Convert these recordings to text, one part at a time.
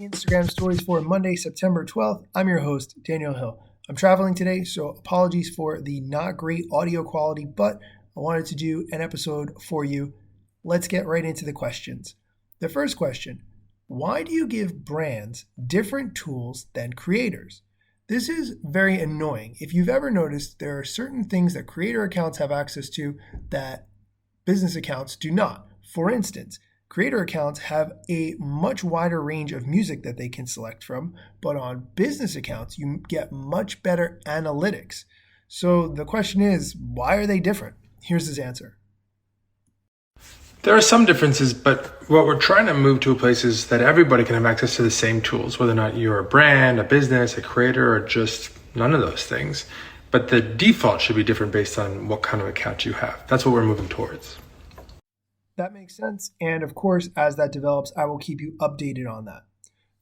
Instagram stories for Monday, September 12th. I'm your host, Daniel Hill. I'm traveling today, so apologies for the not great audio quality, but I wanted to do an episode for you. Let's get right into the questions. The first question, why do you give brands different tools than creators? This is very annoying. If you've ever noticed, there are certain things that creator accounts have access to that business accounts do not. For instance, creator accounts have a much wider range of music that they can select from, but on business accounts, you get much better analytics. So the question is, why are they different? Here's his answer. There are some differences, but what we're trying to move to a place is that everybody can have access to the same tools, whether or not you're a brand, a business, a creator, or just none of those things. But the default should be different based on what kind of account you have. That's what we're moving towards. That makes sense. And of course, as that develops, I will keep you updated on that.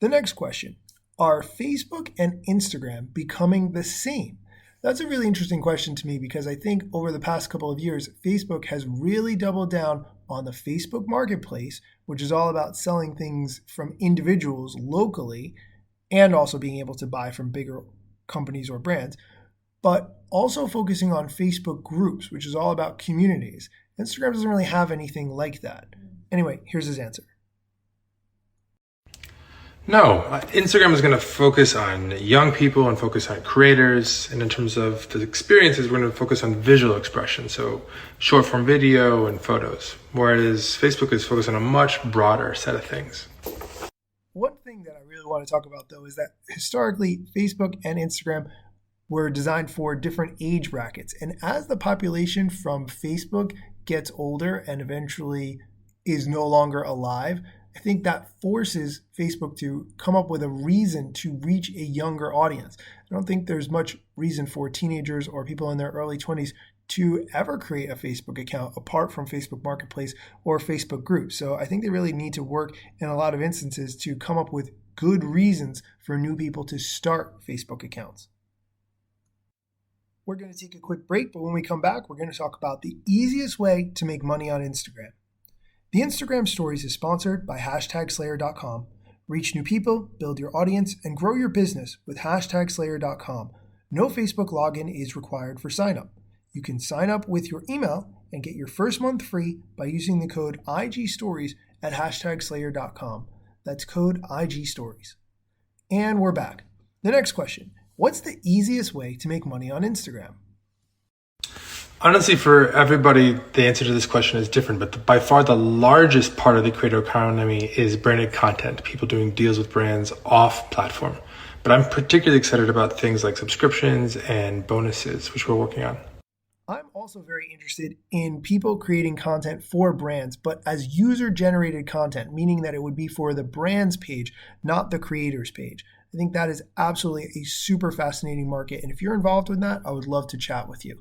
The next question, are Facebook and Instagram becoming the same? That's a really interesting question to me because I think over the past couple of years, Facebook has really doubled down on the Facebook Marketplace, which is all about selling things from individuals locally and also being able to buy from bigger companies or brands, but also focusing on Facebook groups, which is all about communities. Instagram doesn't really have anything like that. Anyway, here's his answer. No, Instagram is going to focus on young people and focus on creators. And in terms of the experiences, we're going to focus on visual expression. So short form video and photos, whereas Facebook is focused on a much broader set of things. One thing that I really want to talk about, though, is that historically, Facebook and Instagram were designed for different age brackets. And as the population from Facebook gets older and eventually is no longer alive, I think that forces Facebook to come up with a reason to reach a younger audience. I don't think there's much reason for teenagers or people in their early 20s to ever create a Facebook account apart from Facebook Marketplace or Facebook groups. So I think they really need to work in a lot of instances to come up with good reasons for new people to start Facebook accounts. We're going to take a quick break, but when we come back, we're going to talk about the easiest way to make money on Instagram. The Instagram Stories is sponsored by #Slayer.com. Reach new people, build your audience, and grow your business with #Slayer.com. No Facebook login is required for sign up. You can sign up with your email and get your first month free by using the code IGStories at #Slayer.com. That's code IGStories. And we're back. The next question. What's the easiest way to make money on Instagram? Honestly, for everybody, the answer to this question is different, but by far the largest part of the creator economy is branded content, people doing deals with brands off platform. But I'm particularly excited about things like subscriptions and bonuses, which we're working on. I'm also very interested in people creating content for brands, but as user-generated content, meaning that it would be for the brand's page, not the creator's page. I think that is absolutely a super fascinating market. And if you're involved with that, I would love to chat with you.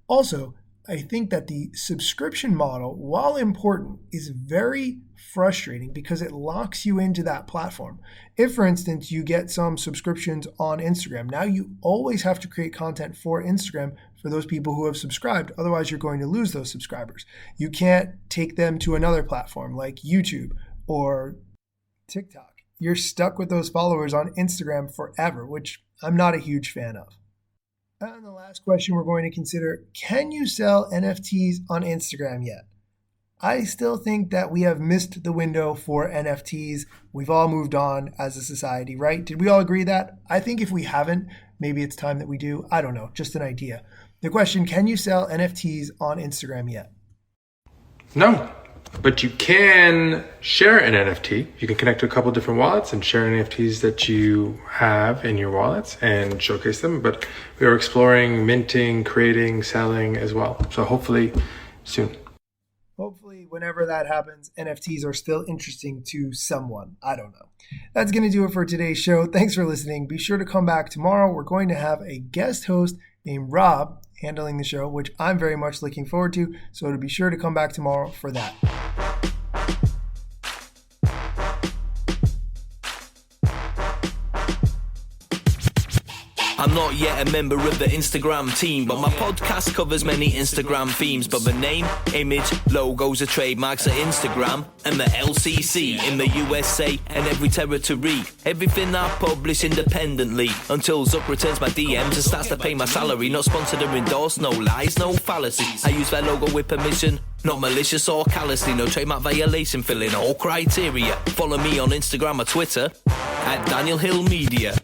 Also, I think that the subscription model, while important, is very frustrating because it locks you into that platform. If, for instance, you get some subscriptions on Instagram, now you always have to create content for Instagram for those people who have subscribed. Otherwise, you're going to lose those subscribers. You can't take them to another platform like YouTube or TikTok. You're stuck with those followers on Instagram forever, which I'm not a huge fan of. And the last question we're going to consider, can you sell NFTs on Instagram yet? I still think that we have missed the window for NFTs. We've all moved on as a society, right? Did we all agree that? I think if we haven't, maybe it's time that we do. I don't know, just an idea. The question, can you sell NFTs on Instagram yet? No, but you can share an NFT. You can connect to a couple different wallets and share NFTs that you have in your wallets and showcase them. But we are exploring minting, creating, selling as well. So hopefully soon. Hopefully, whenever that happens, NFTs are still interesting to someone. I don't know. That's going to do it for today's show. Thanks for listening. Be sure to come back tomorrow. We're going to have a guest host named Rob handling the show, which I'm very much looking forward to. So to be sure to come back tomorrow for that. I'm not yet a member of the Instagram team, but my podcast covers many Instagram themes. But the name, image, logos are trademarks of Instagram and the LCC in the USA and every territory. Everything I publish independently until Zuck returns my DMs and starts to pay my salary. Not sponsored or endorsed, no lies, no fallacies. I use their logo with permission, not malicious or callously. No trademark violation, filling all criteria. Follow me on Instagram or Twitter at Daniel Hill Media.